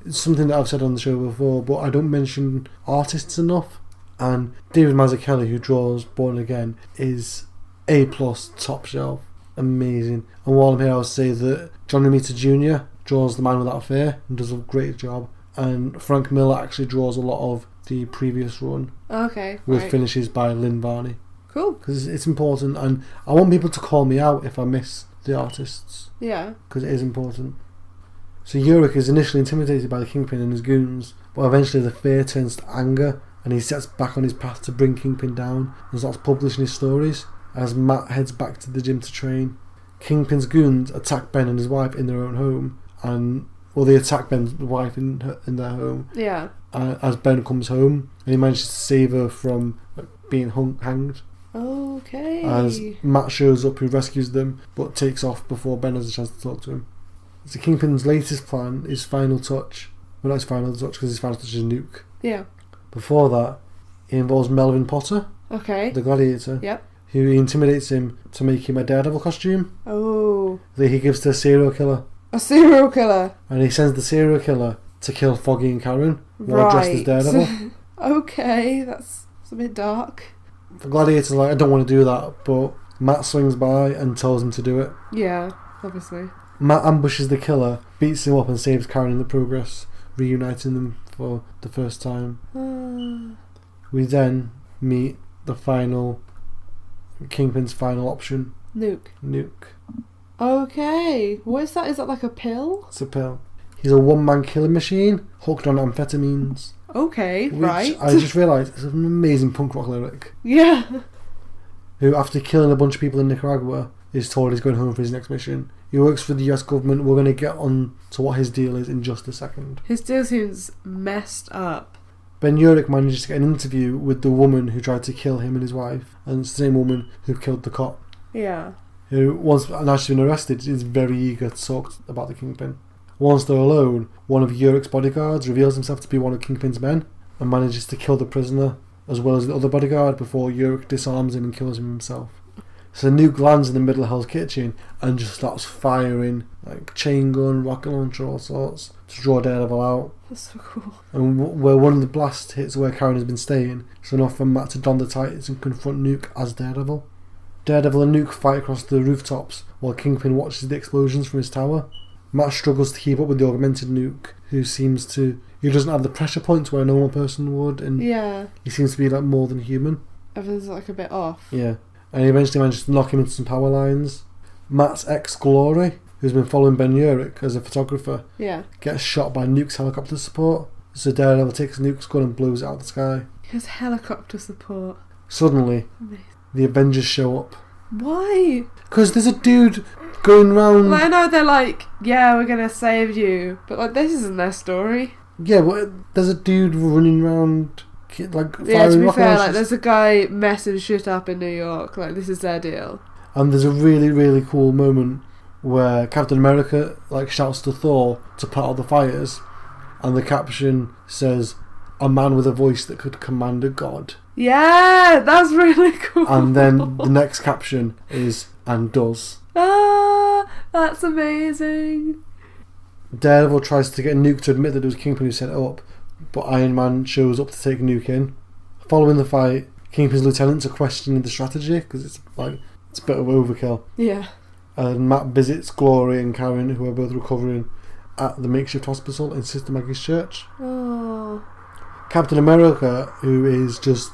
It's something that I've said on the show before, but I don't mention artists enough. And David Mazzuchelli, who draws Born Again, is A+, top shelf, amazing. And while I'm here, I'll say that John Romita Jr. draws The Man Without Fear and does a great job. And Frank Miller actually draws a lot of the previous run, Okay, with right. finishes by Lynn Varney. Cool. Because it's important, and I want people to call me out if I miss the artists, Yeah. because it is important. So Urich is initially intimidated by the Kingpin and his goons, but eventually the fear turns to anger, and he sets back on his path to bring Kingpin down and starts publishing his stories as Matt heads back to the gym to train. Kingpin's goons attack Ben and his wife in their own home, and they attack Ben's wife in their home Yeah. as Ben comes home, and he manages to save her from being hanged. Okay. As Matt shows up, who rescues them, but takes off before Ben has a chance to talk to him. So Kingpin's latest plan, his final touch, well not his final touch because his final touch is a nuke. Yeah. Before that, it involves Melvin Potter, Okay. the gladiator, Yep. who intimidates him to make him a Daredevil costume Oh. that he gives to a serial killer. A serial killer. And he sends the serial killer to kill Foggy and Karen while dressed as Daredevil. Okay, that's a bit dark. The gladiator's like, I don't want to do that, but Matt swings by and tells him to do it. Yeah, obviously. Matt ambushes the killer, beats him up and saves Karen in the progress, reuniting them for the first time. We then meet the final Kingpin's final option, Nuke. Nuke. Okay. What is that? Is that like a pill? It's a pill. He's a one-man killing machine hooked on amphetamines. Okay, Which right. I just realised is an amazing punk rock lyric. Yeah. Who, after killing a bunch of people in Nicaragua, is told he's going home for his next mission. He works for the US government. We're going to get on to what his deal is in just a second. His deal seems messed up. Ben Urich manages to get an interview with the woman who tried to kill him and his wife, and it's the same woman who killed the cop. Yeah. Who, once now she's been arrested, is very eager to talk about the Kingpin. Once they're alone, one of Urich's bodyguards reveals himself to be one of Kingpin's men and manages to kill the prisoner as well as the other bodyguard before Urich disarms him and kills him himself. So Nuke lands in the middle of Hell's Kitchen and just starts firing like chain gun, rocket launcher, all sorts to draw Daredevil out. That's so cool. And where one of the blasts hits where Karen has been staying, it's enough for Matt to don the tights and confront Nuke as Daredevil. Daredevil and Nuke fight across the rooftops while Kingpin watches the explosions from his tower. Matt struggles to keep up with the augmented Nuke, who doesn't have the pressure points where a normal person would, and Yeah. he seems to be like more than human. Everything's like a bit off. Yeah. And he eventually manages to knock him into some power lines. Matt's ex Glory, who's been following Ben Urich as a photographer, Yeah. gets shot by Nuke's helicopter support. So Daredevil takes Nuke's gun and blows it out of the sky. He has helicopter support. suddenly the Avengers show up. Why? Because there's a dude going round... Well, I know they're like, yeah, we're gonna save you, but like this isn't their story. Yeah, but there's a dude running around, like, firing Yeah, to be rocket fair, like launchers. there's a guy messing shit up in New York. Like this is their deal. And there's a really, really cool moment where Captain America like shouts to Thor to put out the fires, and the caption says, "A man with a voice that could command a god." Yeah, that's really cool. And then the next caption is, "and does." Ah, that's amazing. Daredevil tries to get Nuke to admit that it was Kingpin who set it up, but Iron Man shows up to take Nuke in. Following the fight, Kingpin's lieutenants are questioning the strategy because it's a bit of overkill. Yeah. And Matt visits Glory and Karen, who are both recovering, at the makeshift hospital in Sister Maggie's church. Oh. Captain America, who is just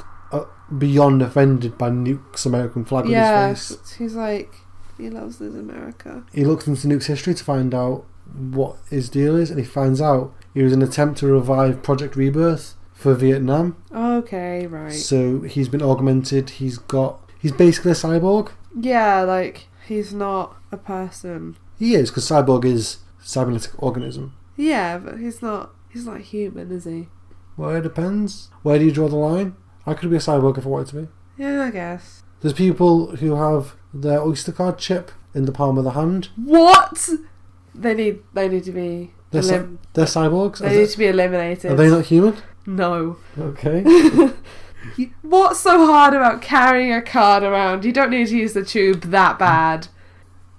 beyond offended by Nuke's American flag on his face. He's like, he loves this America. He looks into Nuke's history to find out what his deal is, and he finds out it was an attempt to revive Project Rebirth for Vietnam. Okay, right. So he's been augmented. He's basically a cyborg. Yeah, like he's not a person. He is, because cyborg is cybernetic organism. Yeah, but he's not human, is he? Well, it depends. Where do you draw the line? I could be a cyborg if I wanted to be. Yeah, I guess. There's people who have their Oyster card chip in the palm of the hand. What? They need to be. They're cyborgs. They need to be eliminated. Are they not human? No. Okay. What's so hard about carrying a card around? You don't need to use the tube that bad.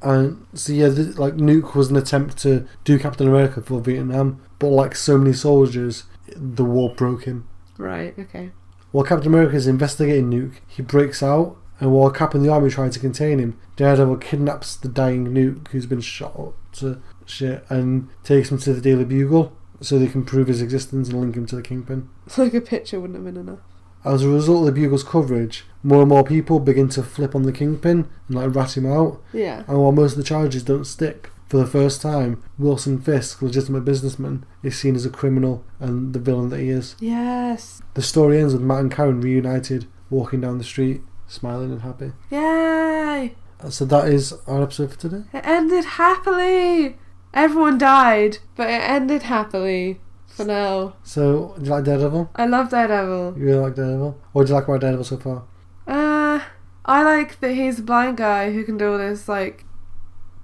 And so yeah, like Nuke was an attempt to do Captain America for Vietnam, but like so many soldiers, the war broke him. Right. Okay. While Captain America is investigating Nuke, he breaks out, and while Cap and the army try to contain him, Daredevil kidnaps the dying Nuke, who's been shot up to shit, and takes him to the Daily Bugle so they can prove his existence and link him to the Kingpin. Like a picture wouldn't have been enough. As a result of the Bugle's coverage, more and more people begin to flip on the Kingpin and like rat him out. Yeah. And while most of the charges don't stick, for the first time, Wilson Fisk, a legitimate businessman, is seen as a criminal and the villain that he is. Yes. The story ends with Matt and Karen reunited, walking down the street, smiling and happy. Yay! So that is our episode for today. It ended happily. Everyone died, but it ended happily. For now. So, do you like Daredevil? I love Daredevil. You really like Daredevil? What do you like about Daredevil so far? I like that he's a blind guy who can do all this, like,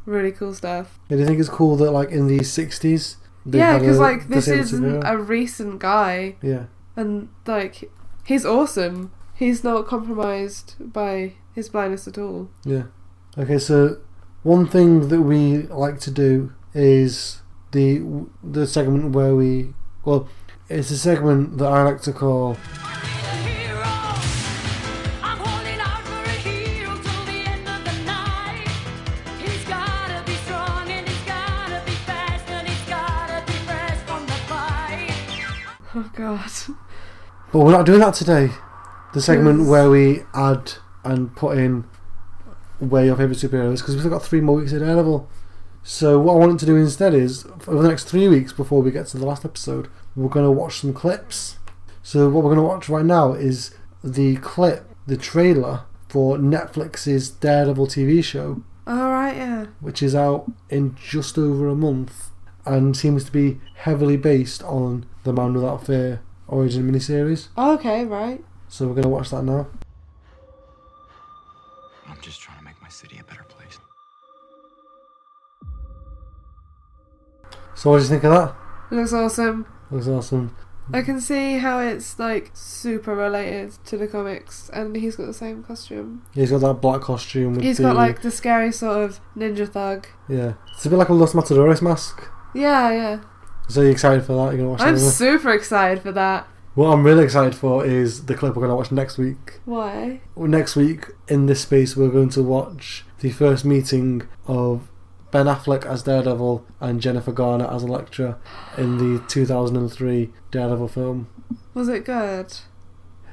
really cool stuff. Yeah, do you think it's cool that, like, in the 60s... Yeah, because, like, this isn't a recent guy. Yeah. And, like, he's awesome. He's not compromised by his blindness at all. Yeah. Okay, so one thing that we like to do is the segment where we... Well, it's a segment that I like to call... Oh, God. But we're not doing that today. The segment where we add and put in where your favourite superheroes, because we've still got 3 more weeks of Daredevil. So what I wanted to do instead is, over the next 3 weeks before we get to the last episode, we're going to watch some clips. So what we're going to watch right now is the clip, the trailer for Netflix's Daredevil TV show. Alright, yeah. Which is out in just over a month and seems to be heavily based on the Man Without Fear origin miniseries. Okay, right. So we're going to watch that now. I'm just trying to make my city a better place. So what do you think of that? Looks awesome. Looks awesome. I can see how it's like super related to the comics, and he's got the same costume. Yeah, he's got that black costume. With He's got like the scary sort of ninja thug. Yeah, it's a bit like a Los Matadores mask. Yeah, yeah. So you're excited for that? You're gonna watch that? I'm super excited for that. What I'm really excited for is the clip we're gonna watch next week. Why? Next week, in this space, we're going to watch the first meeting of Ben Affleck as Daredevil and Jennifer Garner as Elektra in the 2003 Daredevil film. Was it good?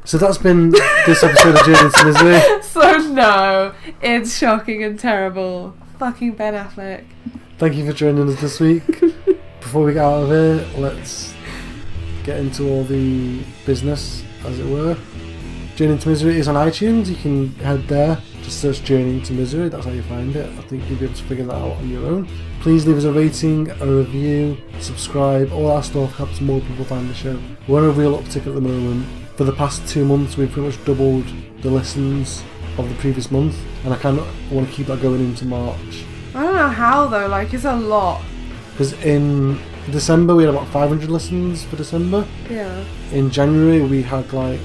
So that's been this episode of Journey to Misery. So no, it's shocking and terrible. Fucking Ben Affleck. Thank you for joining us this week. Before we get out of here, let's get into all the business, as it were. Journey to Misery is on iTunes. You can head there, just search Journey to Misery, that's how you find it. I think you'll be able to figure that out on your own. Please leave us a rating, a review, subscribe, all that stuff helps more people find the show. We're on a real uptick at the moment. For the past 2 months, we've pretty much doubled the listens of the previous month, and I want to keep that going into March. I don't know how though, like it's a lot. Because in December we had about 500 listens for December. Yeah. In January we had like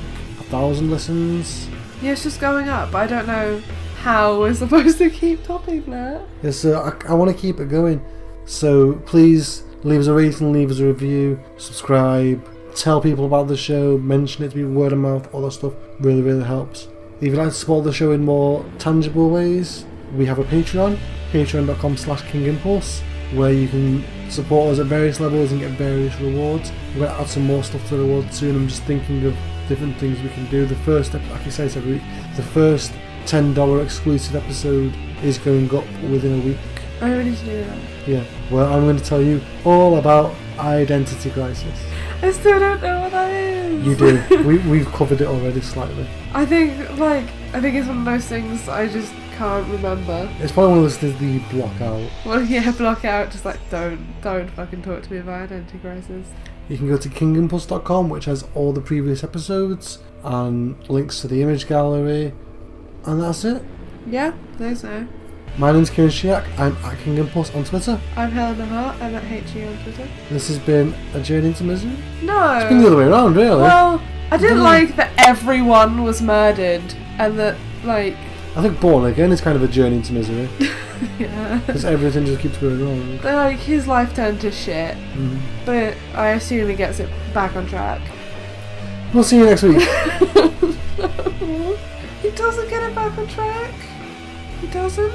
1,000 listens. Yeah, it's just going up. I don't know how we're supposed to keep topping that. Yeah, so I want to keep it going. So please leave us a rating, leave us a review, subscribe, tell people about the show, mention it to people, word of mouth, all that stuff really, really helps. If you'd like to support the show in more tangible ways, we have a Patreon, patreon.com/kingimpulse, where you can support us at various levels and get various rewards. We're going to add some more stuff to the rewards soon. I'm just thinking of different things we can do. The first, like I say every week, the first $10 exclusive episode is going up within a week. I really need to do that. Yeah, well, I'm going to tell you all about Identity Crisis. I still don't know what that is. You do. We've covered it already slightly. I think it's one of those things I just can't remember. It's probably one of those things that you block out. Well, yeah, block out. Just like don't fucking talk to me about Identity Crisis. You can go to kingimpulse.com, which has all the previous episodes and links to the image gallery, and that's it. Yeah, there's no. My name's Kieran Shiak. I'm at King Impulse on Twitter. I'm Helena Hart. I'm at HE on Twitter. This has been a journey into misery. No. It's been the other way around, really. Well, I didn't like that everyone was murdered and that, like... I think Born Again is kind of a journey into misery. Yeah. Because everything just keeps going wrong. But, like, his life turned to shit. Mm. But I assume he gets it back on track. We'll see you next week. He doesn't get it back on track. He doesn't.